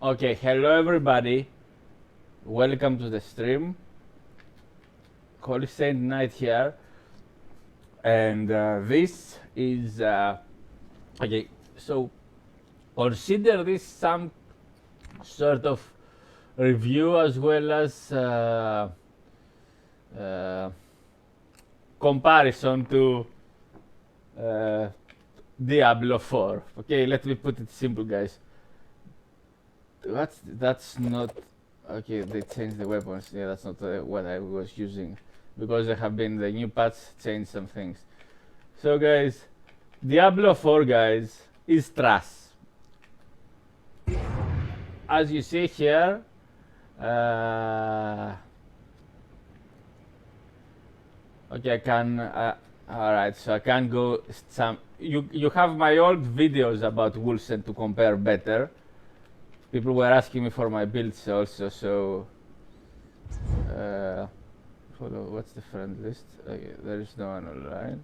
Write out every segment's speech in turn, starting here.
Okay, hello everybody. Welcome to the stream. Holy Saint Night here, and this is okay. So consider this some sort of review as well as comparison to Diablo 4. Okay, let me put it simple, guys. That's not okay. They changed the weapons. Yeah, that's not what I was using because there have been the new patch changed some things. So guys, Diablo 4 guys is trash. As you see here, okay, I can. All right, so I can go some. You have my old videos about Wolsen to compare better. People were asking me for my builds also, so what's the friend list? Okay, there is no one online.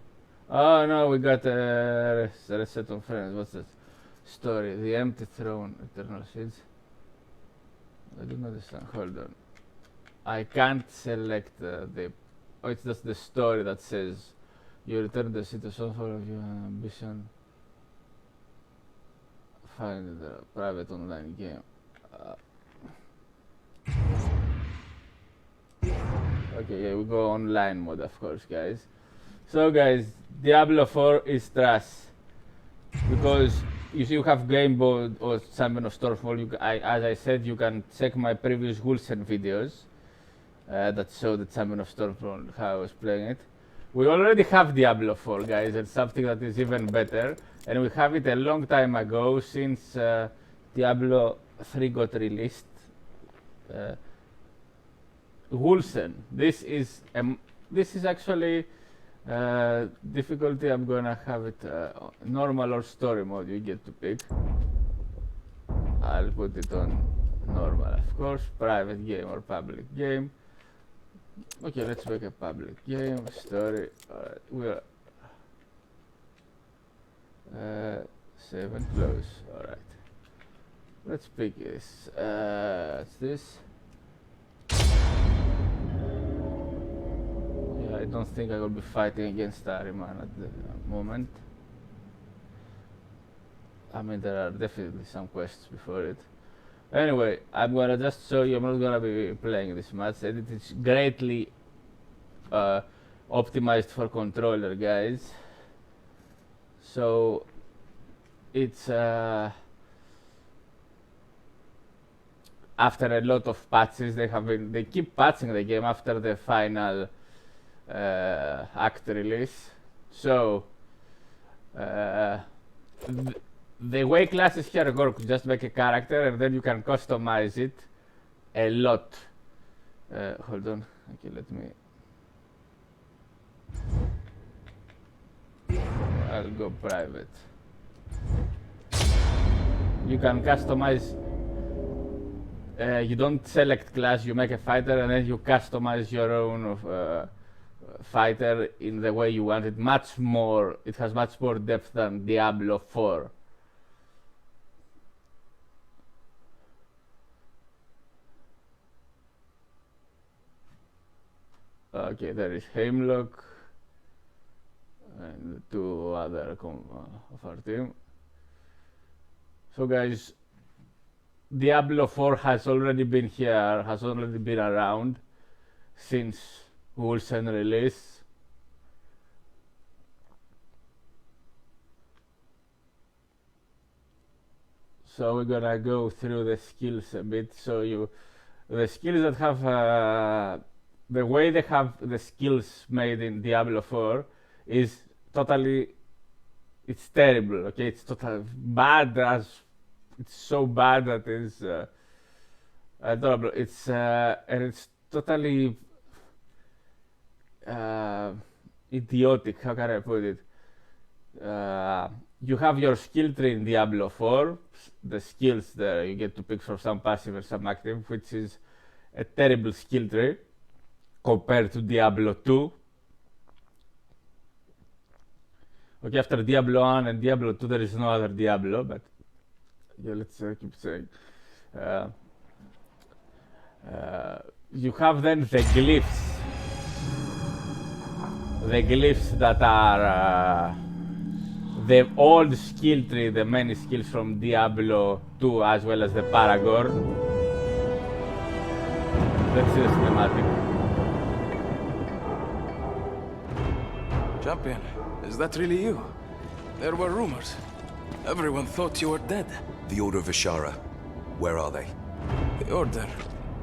Oh no, we got a reset on friends. What's that story? The empty throne, eternal seeds. I don't understand. Hold on. I can't select the. Oh, it's just the story that says you return the city so full of your ambition. Find the private online game. Okay, yeah, we go online mode, of course, guys. So, guys, Diablo 4 is trash because if you have game mode or Champion of Stormfall, as I said, you can check my previous Wolsen videos that show the Champion of Stormfall, how I was playing it. We already have Diablo 4, guys, and something that is even better, and we have it a long time ago since Diablo 3 got released. Wolsen. This is actually difficulty. I'm gonna have it normal or story mode. You get to pick. I'll put it on normal, of course. Private game or public game. Okay, let's make a public game. Story. Alright, we're save and close. Alright. Let's pick this. It's this. I don't think I will be fighting against Ariman at the moment. I mean, there are definitely some quests before it. Anyway, I'm gonna just show you. I'm not gonna be playing this match. And it is greatly optimized for controller, guys. So it's after a lot of patches, they keep patching the game after the final act release. So the way classes here work, just make a character and then you can customize it a lot. Hold on. Okay, let me. I'll go private. You can customize. You don't select class. You make a fighter and then you customize your own fighter in the way you want it. Much more. It has much more depth than Diablo 4. Okay, there is Hemlock and two other of our team. So guys, Diablo 4 has already been here, has already been around since Wolsen release. So we're gonna go through the skills a bit. So the skills that have the way they have the skills made in Diablo 4 is totally, it's terrible. Okay, it's totally bad. It's so bad that it's adorable. It's and it's totally idiotic. How can I put it? You have your skill tree in Diablo 4. The skills there you get to pick from some passive or some active, which is a terrible skill tree compared to Diablo 2. Okay, after Diablo 1 and Diablo 2, there is no other Diablo, but yeah, let's keep saying. You have then the glyphs. The glyphs that are the old skill tree, the many skills from Diablo 2 as well as the Paragon. Let's see the cinematic. Champion, is that really you? There were rumors. Everyone thought you were dead. The Order of Ashara. Where are they? The Order.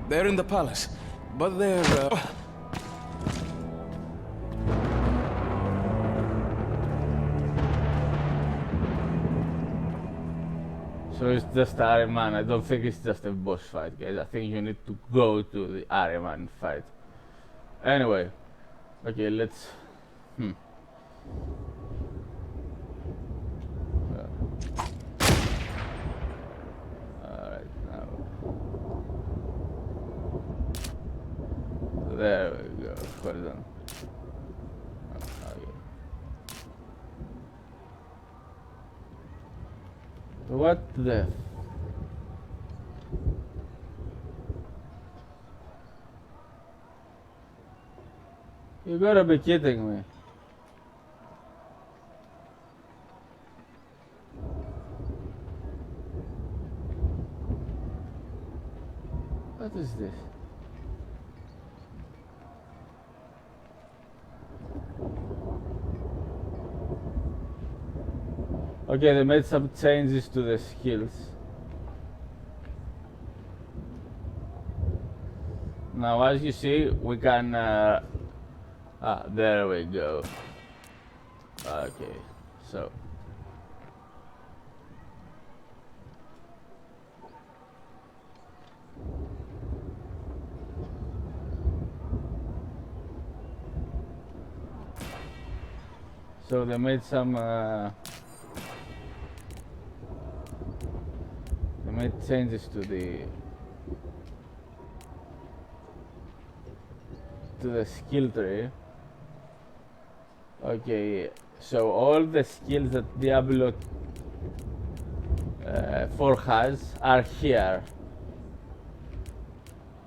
They're in the palace. But they're, So it's just Ahriman. I don't think it's just a boss fight, guys. I think you need to go to the Ahriman fight. Anyway, okay, let's. Alright, now. There we go. Hold on. Okay. What the? You gotta be kidding me. What is this? Okay, they made some changes to the skills. Now, as you see, we can. There we go. Okay, so. So they made some. They made changes to the skill tree. Okay, so all the skills that Diablo 4 has are here.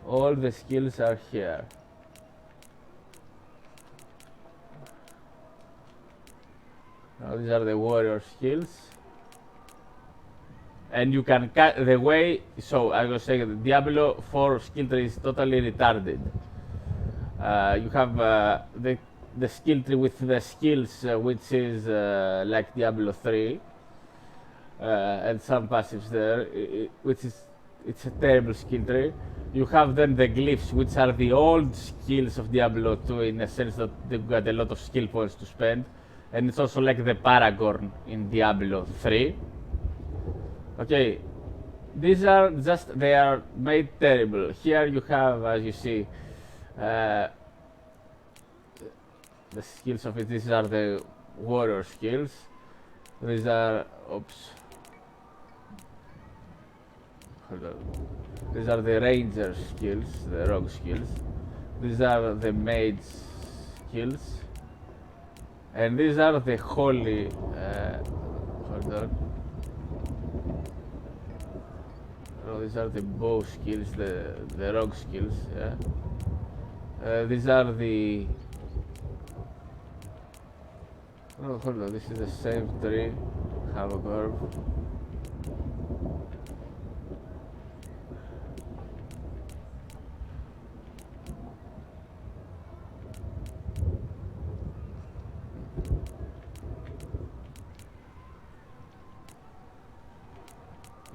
All the skills are here. Now these are the warrior skills. And you can cut the way, so I was saying the Diablo 4 skill tree is totally retarded. You have the skill tree with the skills, which is like Diablo 3, and some passives there, which is it's a terrible skill tree. You have then the glyphs, which are the old skills of Diablo 2 in a sense that they've got a lot of skill points to spend, and it's also like the Paragon in Diablo 3. Okay, these are just, they are made terrible. Here you have, as you see, the skills of it. These are the warrior skills. These are, oops. Hold on. These are the ranger skills, the rogue skills. These are the mage skills. And these are the holy, hold on. Oh, these are the bow skills, the rogue skills, yeah. These are the, oh, hold on, this is the same tree, have a curve.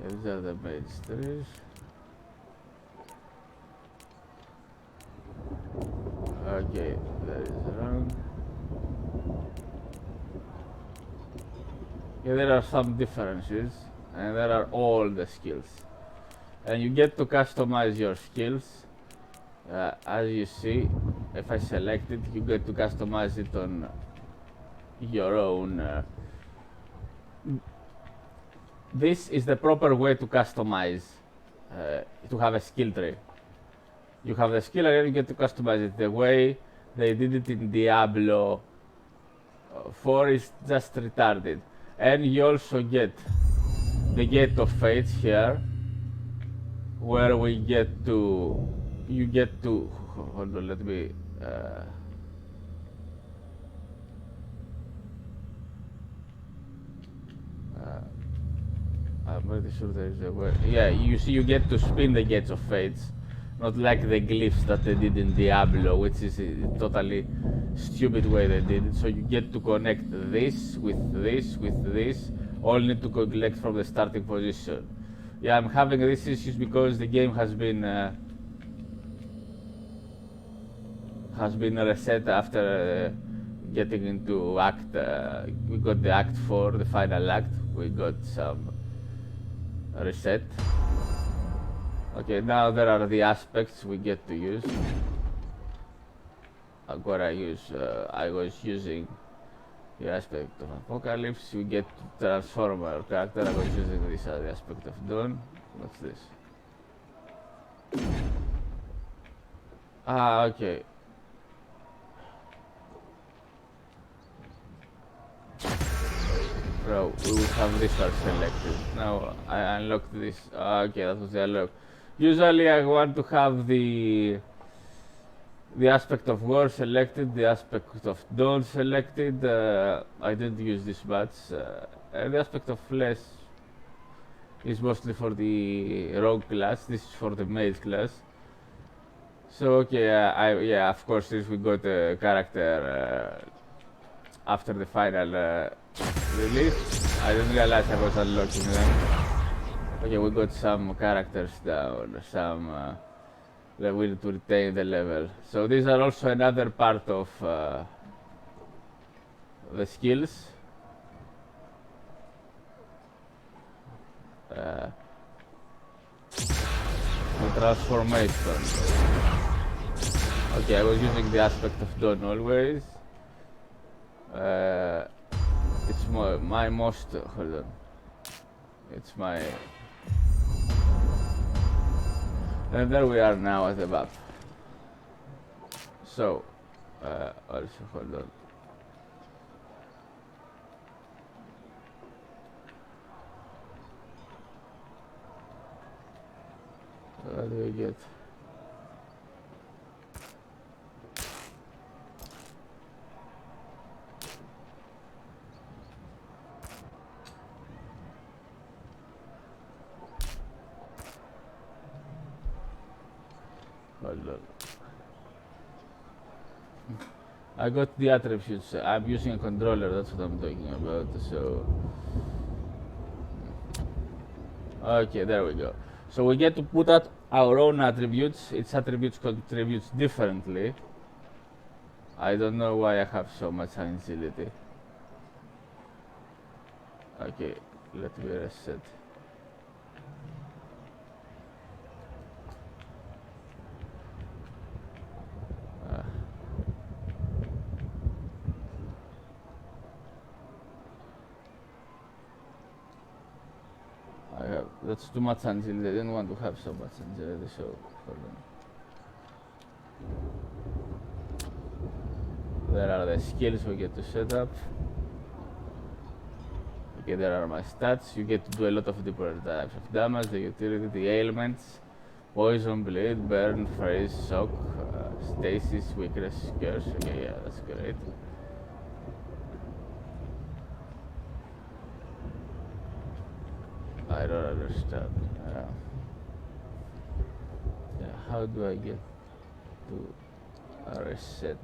These are the mage trees. Okay, that is wrong. Yeah, there are some differences, and there are all the skills. And you get to customize your skills. As you see, if I select it, you get to customize it on your own. This is the proper way to customize, to have a skill tree. You have the skill and you get to customize it. The way they did it in Diablo 4 is just retarded. And you also get the Gate of Fates here. where we get to, you get to, hold on, let me, I'm pretty sure there's a way. Yeah, you see, you get to spin the Gates of Fates, not like the glyphs that they did in Diablo, which is a totally stupid way they did it. So you get to connect this with this with this, all need to collect from the starting position. Yeah, I'm having these issues because the game has been reset after getting into Act. We got the Act 4, the final Act. We got some reset. Okay, now there are the aspects we get to use. What I use, I was using the aspect of Apocalypse. We get to transform our character. I was using this the aspect of Dawn. What's this? Ah, okay. Bro, we will have this one selected. Now I unlocked this. Okay, that was the unlock. Usually I want to have the aspect of war selected, the aspect of dawn selected. I didn't use this much. And the aspect of flesh is mostly for the rogue class. This is for the mage class. So okay, yeah, of course, since we got a character after the final release, I didn't realize I was unlocking them. Okay, we got some characters down, some that we need to retain the level. So these are also another part of the skills. The transformation. Okay, I was using the aspect of dawn always. It's my most, hold on. It's my, and there we are now at the map. So, also, hold on. What do we get? Hold on. I got the attributes. I'm using a controller, that's what I'm talking about. So, okay, there we go. So we get to put out our own attributes. Its attributes contributes differently. I don't know why I have so much agility. Okay, let me reset. That's too much agility. I didn't want to have so much agility, so hold on. There are the skills we get to set up. Okay, there are my stats. You get to do a lot of different types of damage, the utility, the ailments, poison, bleed, burn, freeze, shock, stasis, weakness, curse. Okay, yeah, that's great. I don't understand. Yeah, how do I get to reset?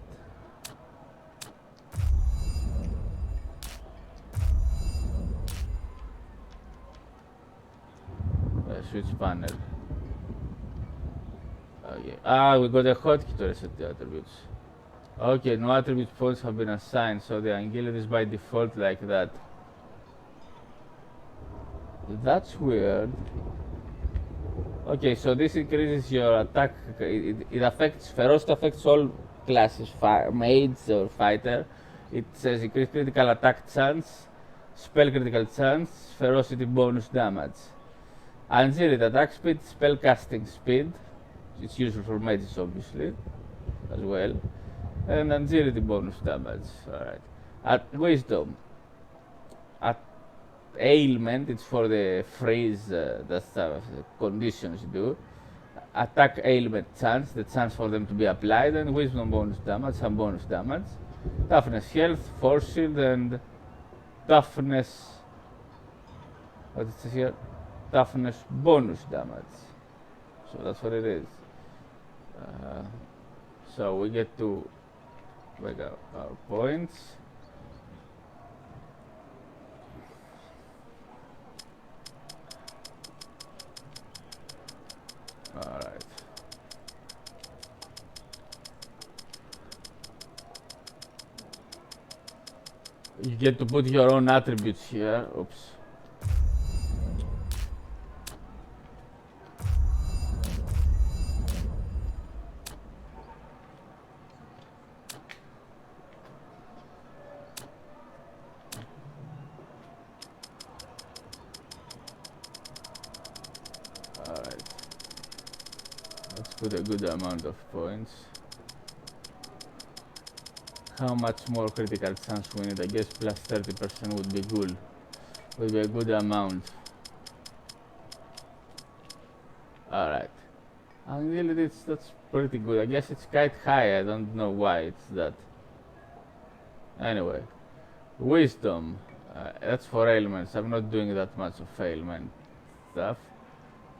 Switch panel. Okay. Ah, we got a hotkey to reset the attributes. Okay, no attribute points have been assigned, so the agility is by default like that. That's weird. Okay, so this increases your attack. It affects, ferocity affects all classes, mage or fighter. It says increase critical attack chance, spell critical chance, ferocity bonus damage. Agility, attack speed, spell casting speed. It's useful for mages, obviously, as well. And agility bonus damage. Alright. At wisdom. ailment, it's for the freeze, that's conditions you do. Attack ailment chance, the chance for them to be applied, and wisdom bonus damage, some bonus damage. Toughness health, force shield, and toughness, what it says here? Toughness bonus damage. So that's what it is. So we get to make our points. Alright. You get to put your own attributes here. Oops. Alright. Let's put a good amount of points. How much more critical chance we need? I guess plus 30% would be good. Would be a good amount. Alright. And really that's pretty good. I guess it's quite high. I don't know why it's that. Anyway. Wisdom. That's for ailments. I'm not doing that much of ailment stuff.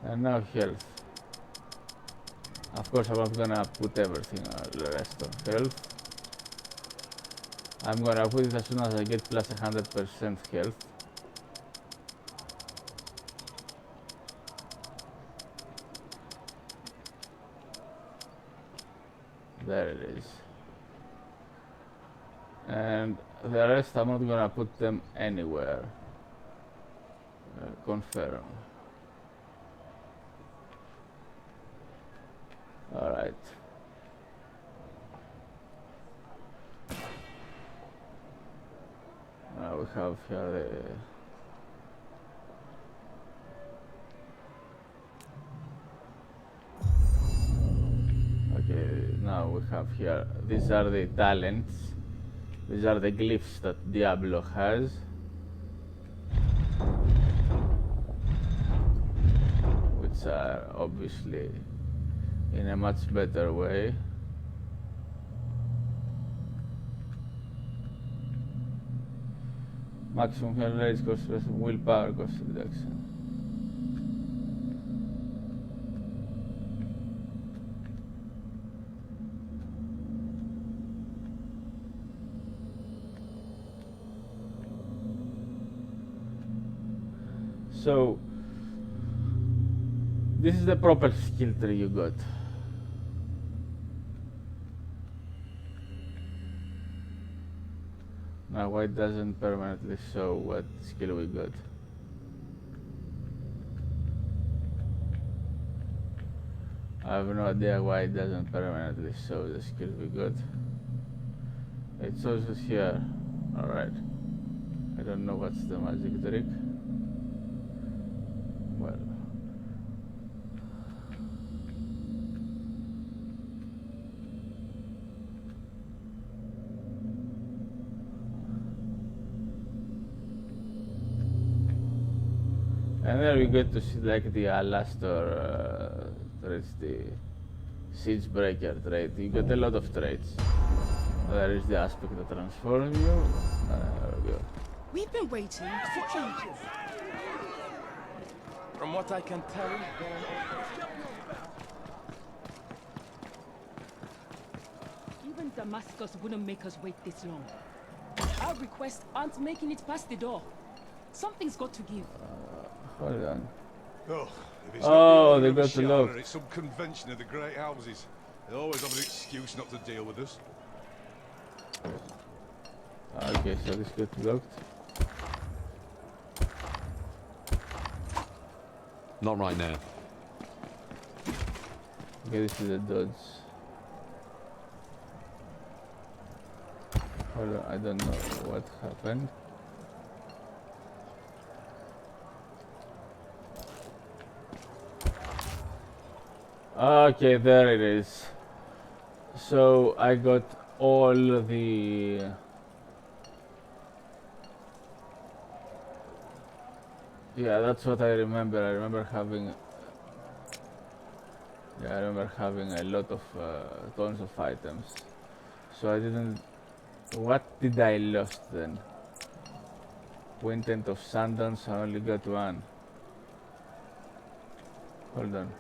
And now health. Of course I'm not gonna put everything on the rest of health. I'm gonna put it as soon as I get plus 100% health. There it is. And the rest I'm not gonna put them anywhere. Confirm. Alright. Now we have here okay, now we have here, these are the talents, these are the glyphs that Diablo has. Which are obviously in a much better way. Maximum health rate, cost reduction, willpower cost reduction. So this is the proper skill tree you got. Now why it doesn't permanently show what skill we got? I have no idea why it doesn't permanently show the skill we got. It shows us here. Alright. I don't know what's the magic trick. Well. And then we get to see like the Alastor traits, the Siege Breaker trait. You get a lot of traits. There is the aspect that transforms you. There we go. We've been waiting for ages. From what I can tell, Even Damascus wouldn't make us wait this long. Our requests aren't making it past the door. Something's got to give. Hold on. Oh, if it's Oh, not the they Order got of to Shara, look. It's some convention of the great houses. They always have an excuse not to deal with us. Okay, so this got blocked. Not right now. Okay, this is a dodge. Hold on, I don't know what happened. Okay, there it is. So I got all the Yeah, that's what I remember. I remember having. Yeah, I remember having a lot of tons of items. So I didn't. What did I lost then? Quintet of Sundance. I only got one. Hold on.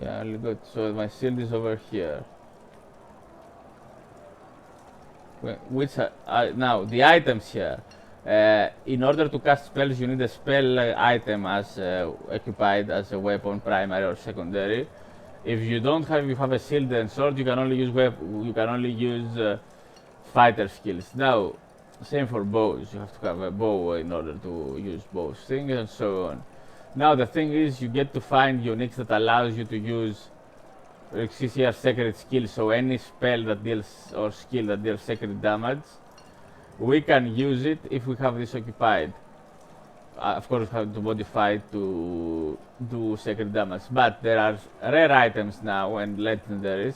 Yeah, I only got. So my shield is over here. Which now the items here. In order to cast spells, you need a spell item as occupied as a weapon, primary or secondary. If you don't have, you have a shield and sword, you can only use fighter skills. Now, same for bows. You have to have a bow in order to use bows things and so on. Now the thing is, you get to find uniques that allows you to use here sacred skill. So any spell that deals or skill that deals sacred damage, we can use it if we have this occupied. Of course, we have to modify it to do sacred damage. But there are rare items now and legendaries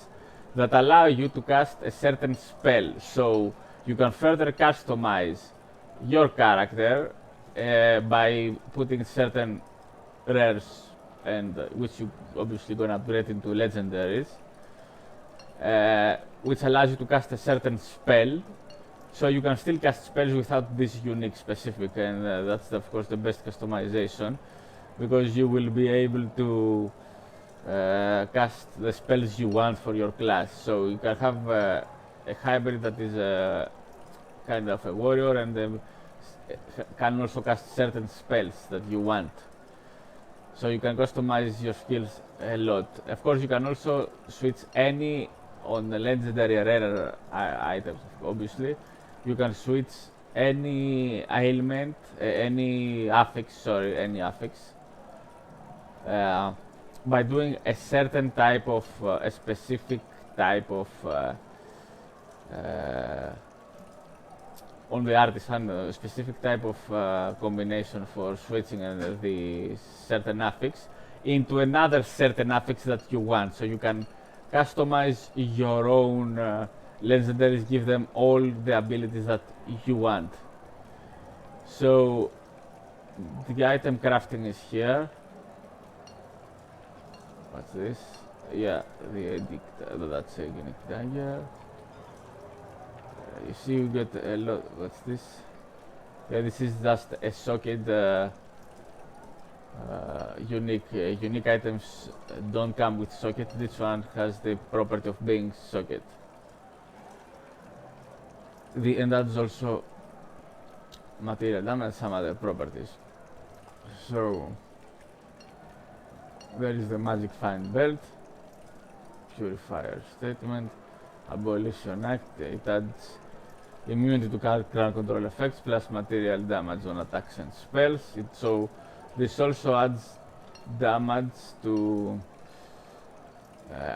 that allow you to cast a certain spell. So you can further customize your character by putting certain rares, and which you obviously gonna upgrade into legendaries, which allows you to cast a certain spell. So you can still cast spells without this unique specific, and that's of course the best customization, because you will be able to cast the spells you want for your class. So you can have a hybrid that is kind of a warrior and can also cast certain spells that you want. So you can customize your skills a lot. Of course, you can also switch any on the legendary rare items, obviously. You can switch any ailment, any affix, by doing a certain type of, a specific type of, on the artisan, a specific type of combination for switching the certain affix into another certain affix that you want. So you can customize your own legendaries, give them all the abilities that you want. So the item crafting is here. What's this? Yeah, the edict, that's a unique dagger. You see, you get a lot. What's this? Yeah, this is just a socket. Unique items don't come with socket. This one has the property of being socket. And that's also material damage, some other properties. So there is the magic fine belt, purifier statement, abolition act. It adds immunity to ground control effects plus material damage on attacks and spells. So this also adds damage to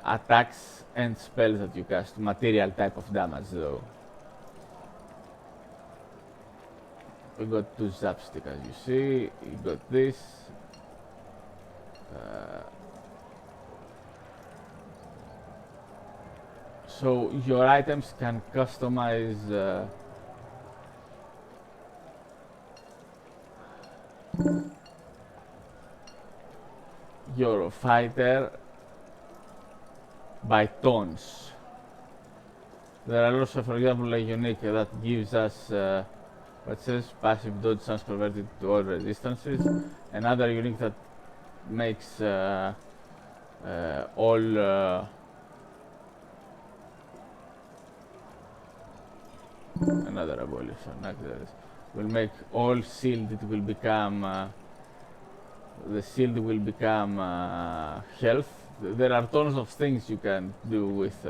attacks and spells that you cast, material type of damage though. We got 2 zapstick as you see, you got this. So your items can customize your fighter by tones. There are also, for example, a unique that gives us what says passive dodge chance converted to all resistances. Another unique that makes all another abolition will make all shield. It will become the shield will become health. There are tons of things you can do with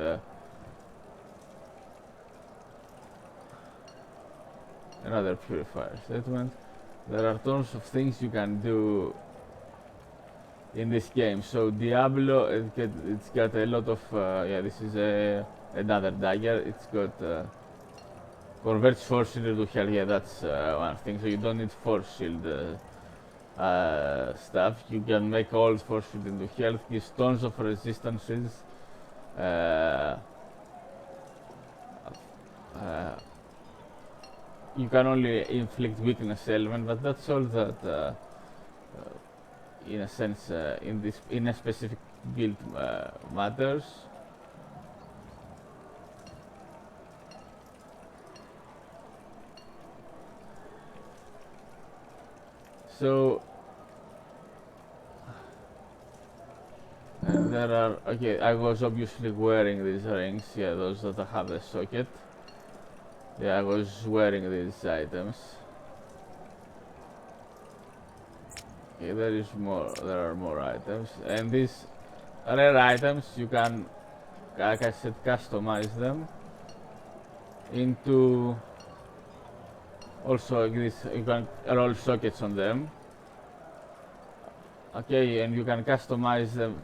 another purifier statement. There are tons of things you can do in this game. So Diablo, it's got a lot of yeah. This is another dagger. It's got converts force shield to health. Yeah, that's one thing. So you don't need force shield. stuff. You can make old force field into health, gives tons of resistances. Uh, you can only inflict weakness element, but that's all that, in a sense, in a specific build matters. So, and there are, okay, I was obviously wearing these rings, yeah, those that have the socket. Yeah, I was wearing these items. Okay, there are more items. And these rare items, you can, like I said, customize them into, also this, you can roll sockets on them. Okay, and you can customize them.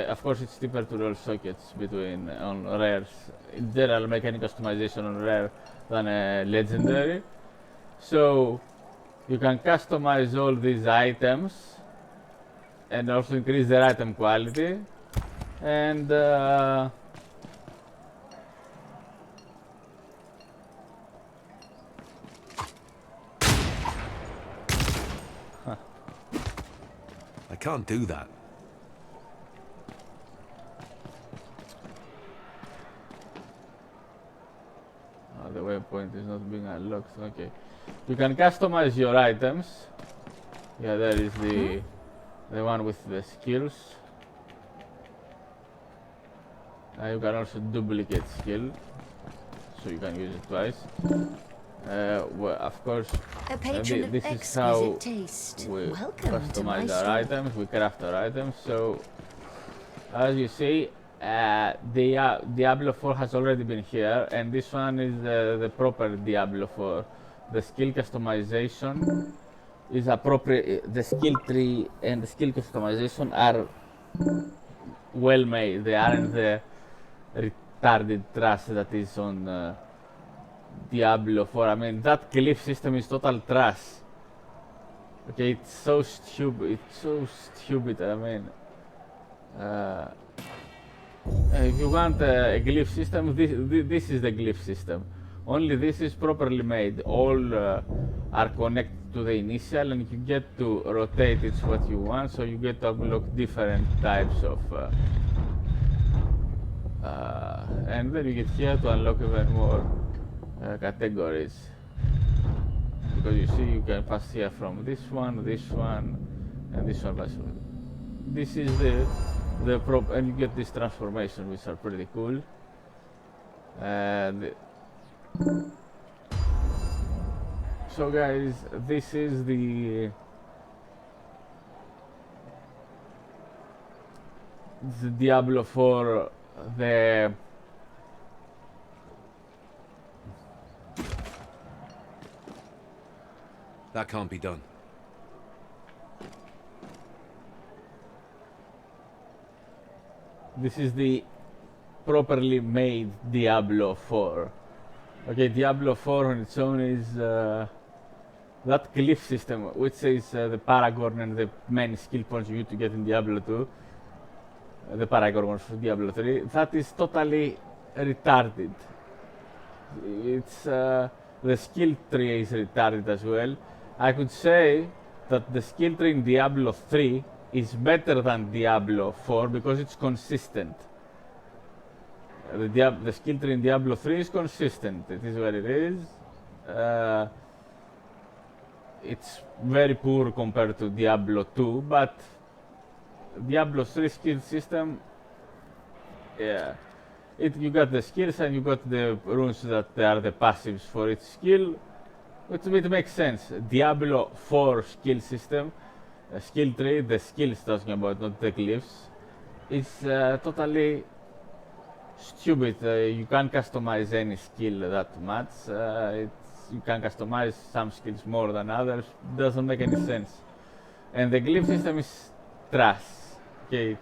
Of course, it's cheaper to roll sockets between on rares. In general, make any customization on rare than a legendary. So you can customize all these items and also increase their item quality. And I can't do that. the waypoint is not being unlocked. Okay, you can customize your items. Yeah, there is the one with the skills. You can also duplicate skill, so you can use it twice. Well, of course, A patron of this is how exquisite taste. we Welcome to my customize our store. items, we craft our items. So, as you see, the Diablo 4 has already been here, and this one is the proper Diablo 4. The skill customization is appropriate. The skill tree and the skill customization are well made. They aren't the retarded trash that is on Diablo 4. I mean, that glyph system is total trash. Okay, it's so stupid. It's so stupid. I mean, if you want a glyph system, this is the glyph system. Only this is properly made. All are connected to the initial, and you get to rotate it what you want, so you get to unlock different types of. And then you get here to unlock even more categories. Because you see, you can pass here from this one, and this one. This is the prop, and you get this transformation, which are pretty cool. And so, guys, this is the Diablo 4. That can't be done. This is the properly made Diablo 4. Okay, Diablo 4 on its own is that glyph system, which is the Paragon and the many skill points you need to get in Diablo 2. The Paragon ones for Diablo 3. That is totally retarded. It's the skill tree is retarded as well. I could say that the skill tree in Diablo 3 is better than Diablo 4 because it's consistent. The skill tree in Diablo 3 is consistent. It is what it is. It's very poor compared to Diablo 2, but Diablo 3 skill system, yeah. You got the skills and you got the runes that they are the passives for each skill, which it makes sense. Diablo 4 skill system, skill tree, the skills talking about, not the glyphs, is totally stupid. You can't customize any skill that much. You can customize some skills more than others. Doesn't make any sense. And the glyph system is trash. Okay,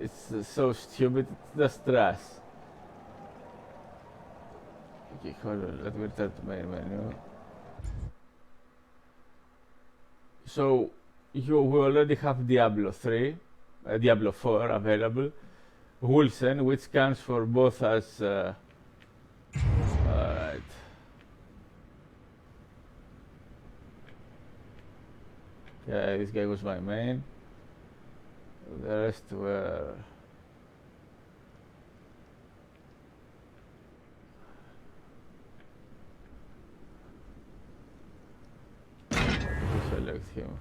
it's so stupid. It's just trash. Okay, hold on. Let me return to main menu. So we already have Diablo 3, Diablo 4 available. Wulsen, which counts for both as alright. Yeah, this guy was my main. The rest were select him.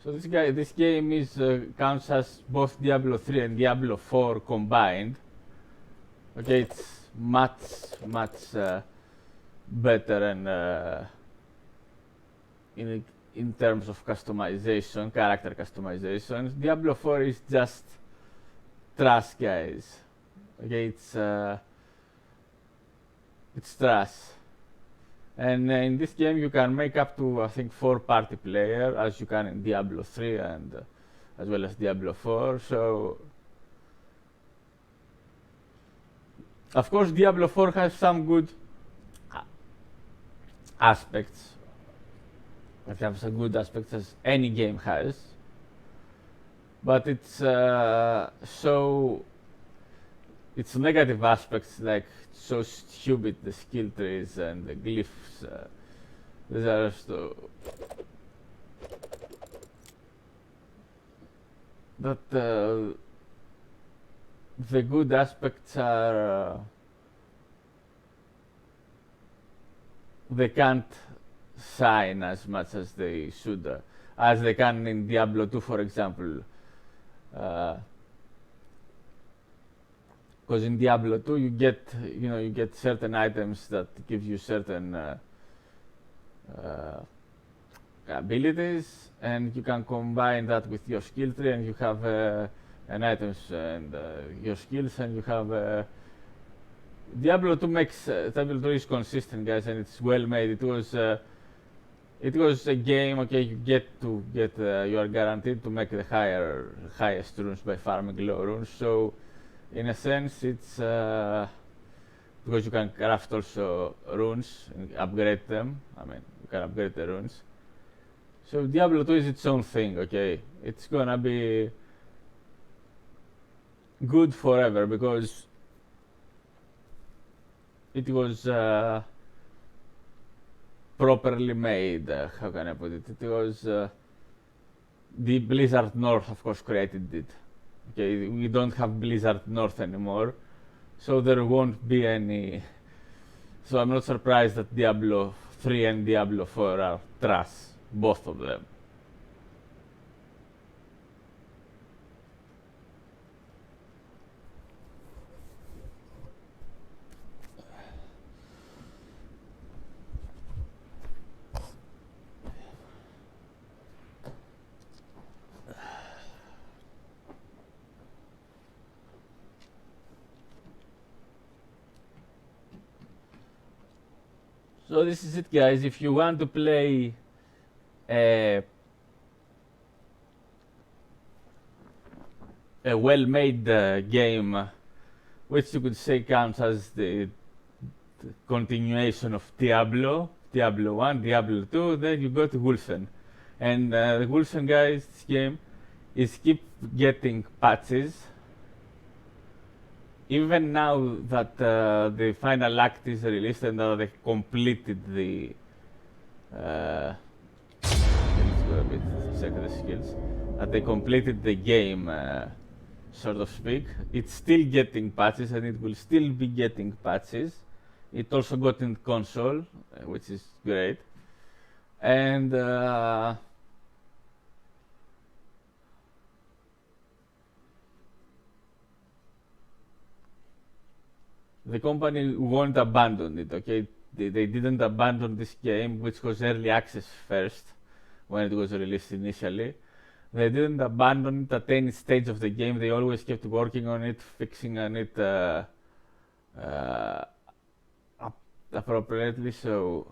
So this game is counts as both Diablo 3 and Diablo 4 combined. Okay, it's much better and in terms of customization, character customization. Diablo 4 is just trash, guys. Okay, it's trash. And in this game you can make up to, I think, 4 party player, as you can in Diablo 3 and as well as Diablo 4. So, of course, Diablo 4 has some good aspects. It has some good aspects as any game has. But it's its negative aspects, like so stupid, the skill trees and the glyphs. These are but the good aspects are they can't shine as much as they should, as they can in Diablo 2, for example. Because in Diablo 2 you get certain items that give you certain abilities, and you can combine that with your skill tree, and you have an items and your skills, and you have Diablo 2 Diablo 2 is consistent, guys, and it's well made. It was a game. Okay, you are guaranteed to make the highest runes by farming low runes. So in a sense, it's because you can craft also runes and upgrade them. I mean, you can upgrade the runes. So Diablo 2 is its own thing, okay? It's gonna be good forever because it was properly made. How can I put it? It was the Blizzard North, of course, created it. Okay, we don't have Blizzard North anymore, so there won't be any. So I'm not surprised that Diablo 3 and Diablo 4 are trash, both of them. So this is it, guys. If you want to play a well-made game, which you could say counts as the continuation of Diablo 1, Diablo 2, then you go to Wulfen. And the Wulfen, guys, this game is keep getting patches. Even now that the final act is released and they completed the let's go a bit, check the skills. That they completed the game, so to speak. It's still getting patches, and it will still be getting patches. It also got in console, which is great. And the company won't abandon it, okay? They didn't abandon this game, which was early access first, when it was released initially. They didn't abandon it at any stage of the game. They always kept working on it, fixing on it appropriately. So,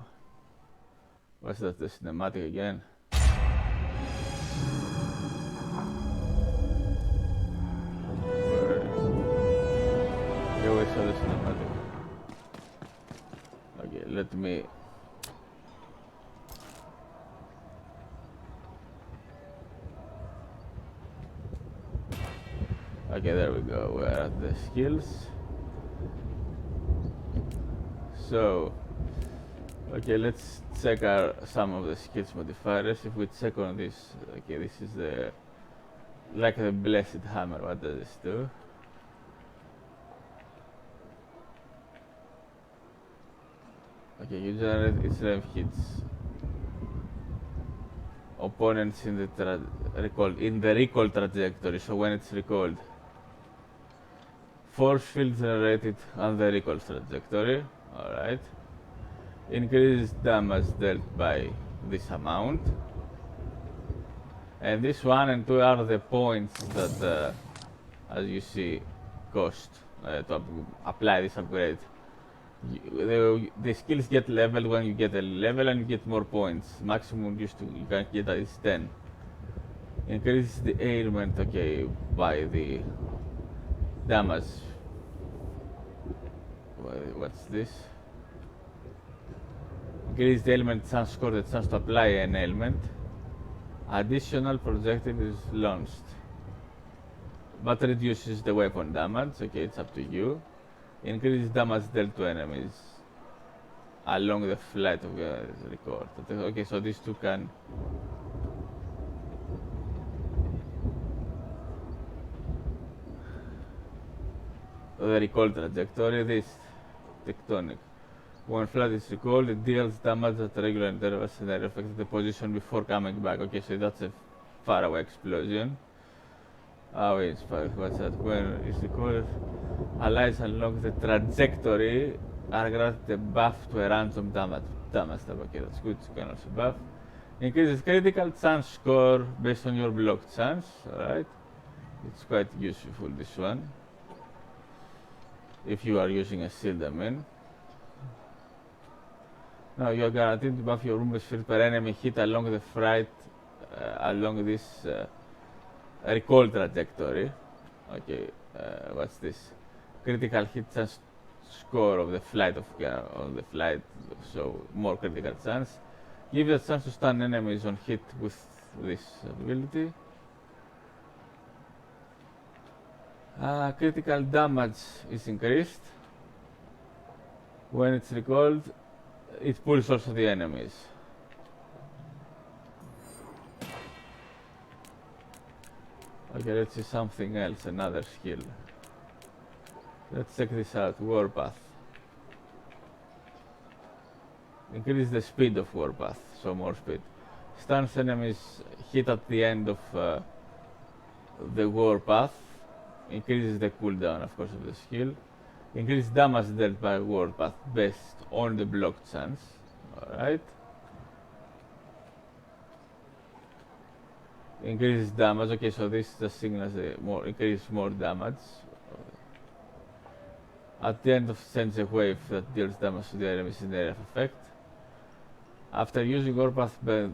what's that? The cinematic again? You always saw the cinematic. Okay, let me. Okay, there we go. We're at the skills. So, okay, let's check some of the skills modifiers. If we check on this, okay, this is the like the blessed hammer. What does this do? Okay, you generate its rev hits opponents in the recall trajectory. So when it's recalled, force field generated on the recall trajectory. All right. Increases damage dealt by this amount. And this 1 and 2 are the points that, as you see, cost to apply this upgrade. The skills get leveled when you get a level and you get more points. Maximum you can get is 10. Increases the ailment, okay, by the damage. What's this? Increases the ailment chance score, the chance to apply an ailment. Additional projectile is launched, but reduces the weapon damage. Okay, it's up to you. Increases damage dealt to enemies along the flight of the record. Okay, so these two can. The recall trajectory, this tectonic. When flight is recalled, it deals damage at regular intervals and affects the position before coming back. Okay, so that's a faraway explosion. Oh, it's what's that? When it's recalled, allies along the trajectory are granted a buff to a random damage tab. Okay, that's good. You can also buff. Increases critical chance score based on your blocked chance. Alright. It's quite useful, this one. If you are using a shield, I mean. Now you are guaranteed to buff your rumble sphere per enemy hit along the flight, along this recall trajectory. Okay, what's this? Critical hit chance score of the flight on the flight, so more critical chance. Give a chance to stun enemies on hit with this ability. Critical damage is increased. When it's recalled, it pulls also the enemies. Okay, let's see something else, another skill. Let's check this out, Warpath. Increase the speed of Warpath, so more speed. Stuns enemies hit at the end of the Warpath. Increases the cooldown, of course, of the skill. Increase damage dealt by Warpath based on the blocked chance. Alright. Increases damage. Okay, so this just signals increase more damage. At the end sends a wave that deals damage to the enemies in the area of effect. After using Warpath, the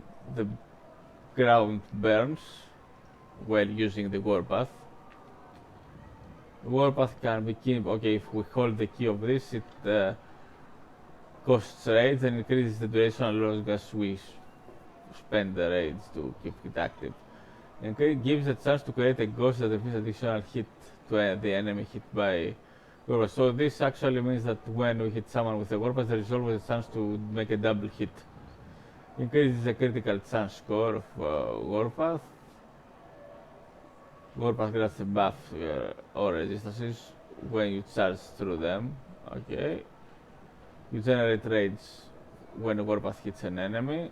ground burns while using the Warpath. Warpath can be key. Okay, if we hold the key of this, it costs rage and increases the duration along as we spend the rage to keep it active. And it gives a chance to create a ghost that inflicts additional hit to the enemy hit by Warpath. So this actually means that when we hit someone with a Warpath, there is always a chance to make a double hit. Increases the critical chance score of Warpath. Warpath grants a buff or resistances when you charge through them. Okay. You generate rage when Warpath hits an enemy.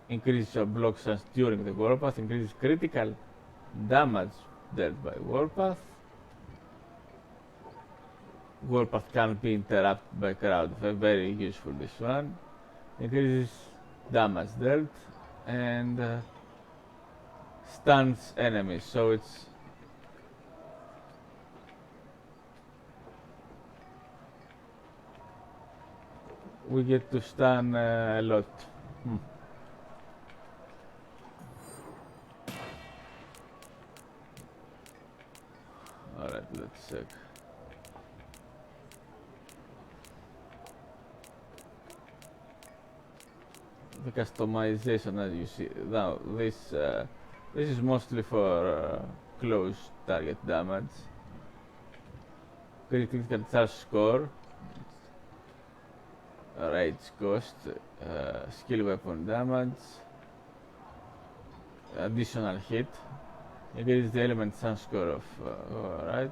increases your block chance during the warpath, increases critical damage dealt by warpath. Warpath can't be interrupted by crowd effect, very useful this one. Increases damage dealt and stuns enemies, so it's we get to stun a lot. Alright, let's check. The customization, as you see now, this is mostly for close target damage. Critical charge score, rage cost, skill weapon damage, additional hit, increase the element chance score of alright.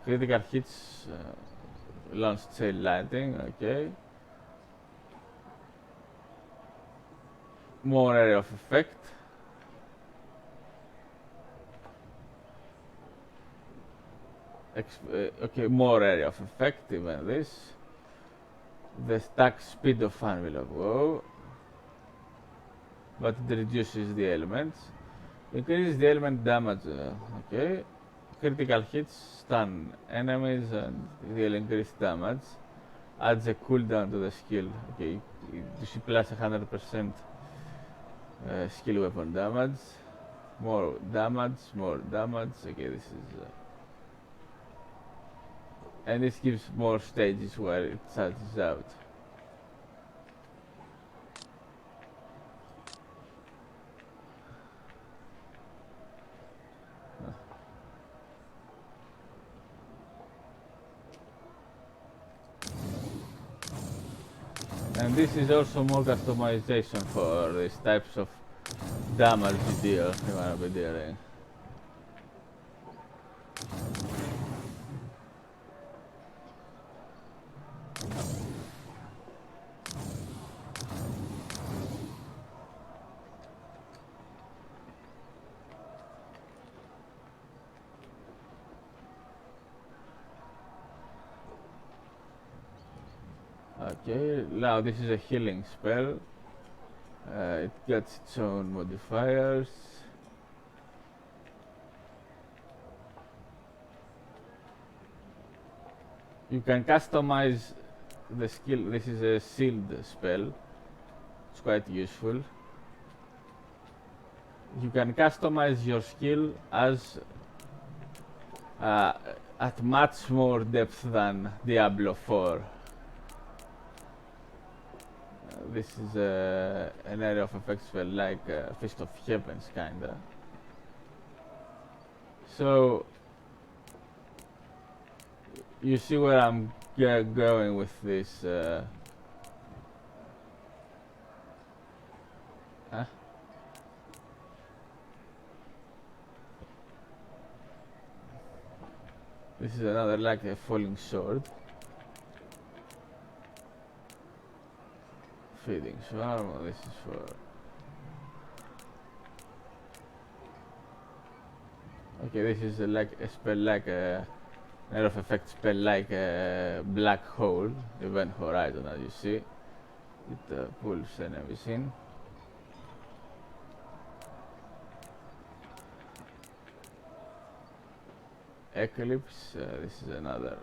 Critical hits, launch tail lighting, okay. More area of effect. Okay, more area of effect, even this. The stack speed of Anvil of Woe, but it reduces the elements. Increases the element damage, okay. Critical hits stun enemies and deal increased damage. Adds a cooldown to the skill, okay. You see plus 100% skill weapon damage. More damage, okay, this is... and this gives more stages where it charges out. And this is also more customization for these types of damage you deal, you wanna be dealing. Okay, now this is a healing spell. It gets its own modifiers. You can customize the skill. This is a sealed spell. It's quite useful. You can customize your skill as at much more depth than Diablo 4. This is an area of effect spell like Fist of Heavens, kinda. So you see where I'm going with this. Huh? This is another like a falling sword. Feeding swarm, this is for... okay, this is like a spell like a area of effect spell like a black hole, event horizon, as you see. It pulls enemies in. Eclipse, this is another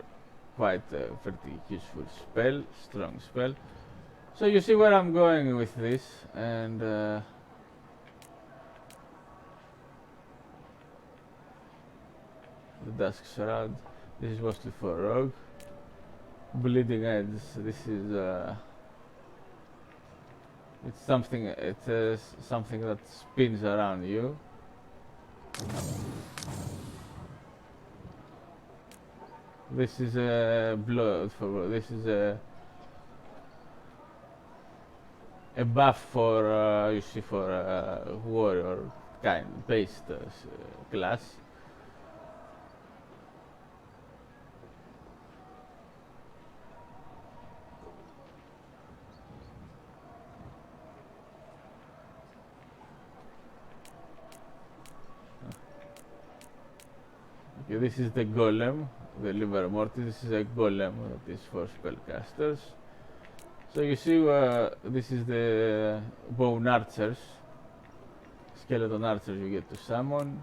quite pretty useful spell, strong spell. So you see where I'm going with this, and the Dusk Shroud, this is mostly for Rogue. Bleeding Edge, this is it's something, something that spins around you. This is a blood for, this is a buff for, you see, for warrior kind based class. Okay, this is the golem, the liver mortis. This is a golem that is for spellcasters. So you see, this is the bone archers, skeleton archers you get to summon.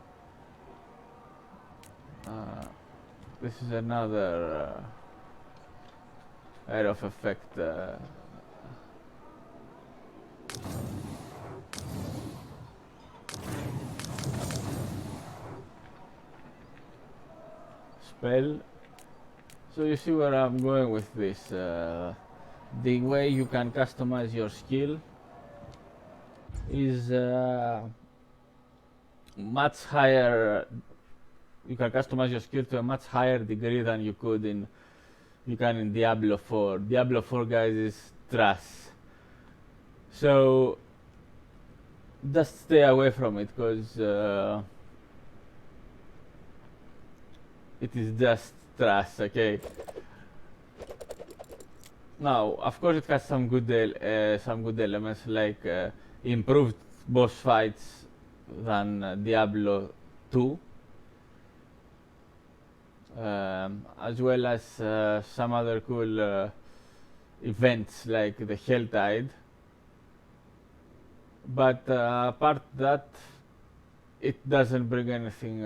This is another area of effect. Spell. So you see where I'm going with this. The way you can customize your skill is much higher. You can customize your skill to a much higher degree than you can in Diablo 4. Diablo 4, guys, is trash. So just stay away from it, because it is just trash. Okay. Now, of course, it has some good elements, like improved boss fights than Diablo 2, as well as some other cool events like the Helltide. But apart that, it doesn't bring anything.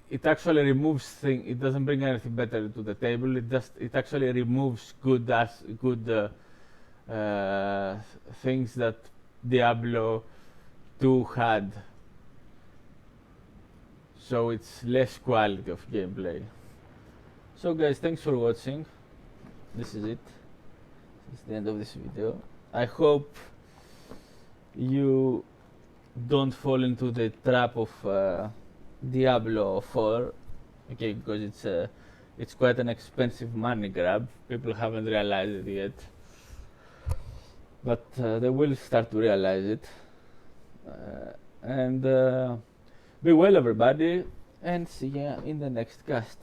It actually removes things. It doesn't bring anything better to the table. It actually removes good things that Diablo 2 had. So it's less quality of gameplay. So guys, thanks for watching. This is it. This is the end of this video. I hope you don't fall into the trap of Diablo 4, okay, because it's quite an expensive money grab. People haven't realized it yet, but they will start to realize it. And be well, everybody, and see ya in the next cast.